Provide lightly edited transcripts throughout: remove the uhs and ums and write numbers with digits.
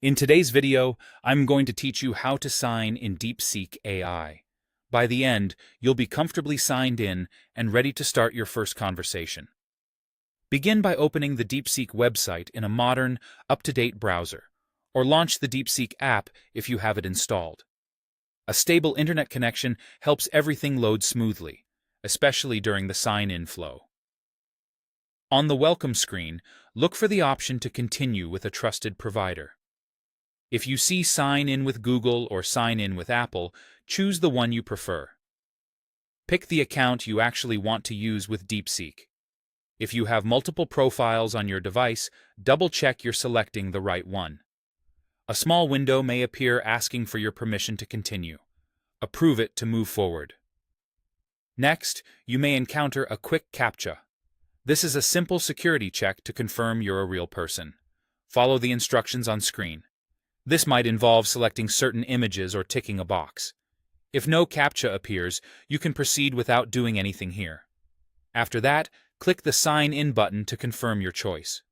In today's video, I'm going to teach you how to sign in DeepSeek AI. By the end, you'll be comfortably signed in and ready to start your first conversation. Begin by opening the DeepSeek website in a modern, up-to-date browser, or launch the DeepSeek app if you have it installed. A stable internet connection helps everything load smoothly, especially during the sign-in flow. On the welcome screen, look for the option to continue with a trusted provider. If you see Sign in with Google or Sign in with Apple, choose the one you prefer. Pick the account you actually want to use with DeepSeek. If you have multiple profiles on your device, double-check you're selecting the right one. A small window may appear asking for your permission to continue. Approve it to move forward. Next, you may encounter a quick CAPTCHA. This is a simple security check to confirm you're a real person. Follow the instructions on screen. This might involve selecting certain images or ticking a box. If no CAPTCHA appears, you can proceed without doing anything here. After that, click the Sign In button to confirm your choice.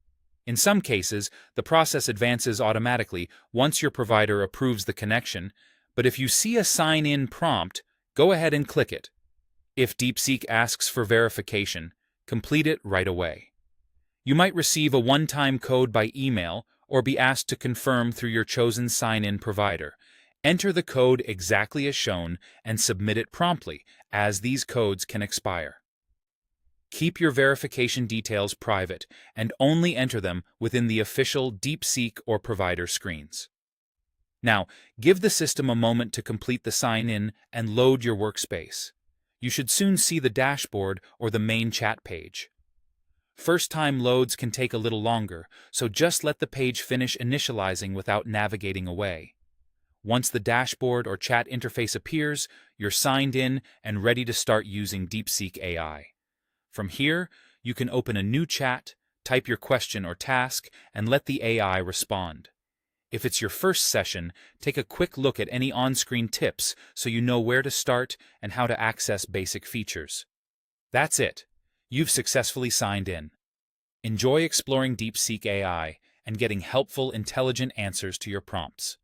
In some cases, the process advances automatically once your provider approves the connection, but if you see a Sign In prompt, go ahead and click it. If DeepSeek asks for verification, complete it right away. You might receive a one-time code by email or be asked to confirm through your chosen sign-in provider. Enter the code exactly as shown and submit it promptly, as these codes can expire. Keep your verification details private and only enter them within the official DeepSeek or provider screens. Now, give the system a moment to complete the sign-in and load your workspace. You should soon see the dashboard or the main chat page. First-time loads can take a little longer, so just let the page finish initializing without navigating away. Once the dashboard or chat interface appears, you're signed in and ready to start using DeepSeek AI. From here, you can open a new chat, type your question or task, and let the AI respond. If it's your first session, take a quick look at any on-screen tips so you know where to start and how to access basic features. That's it. You've successfully signed in. Enjoy exploring DeepSeek AI and getting helpful, intelligent answers to your prompts.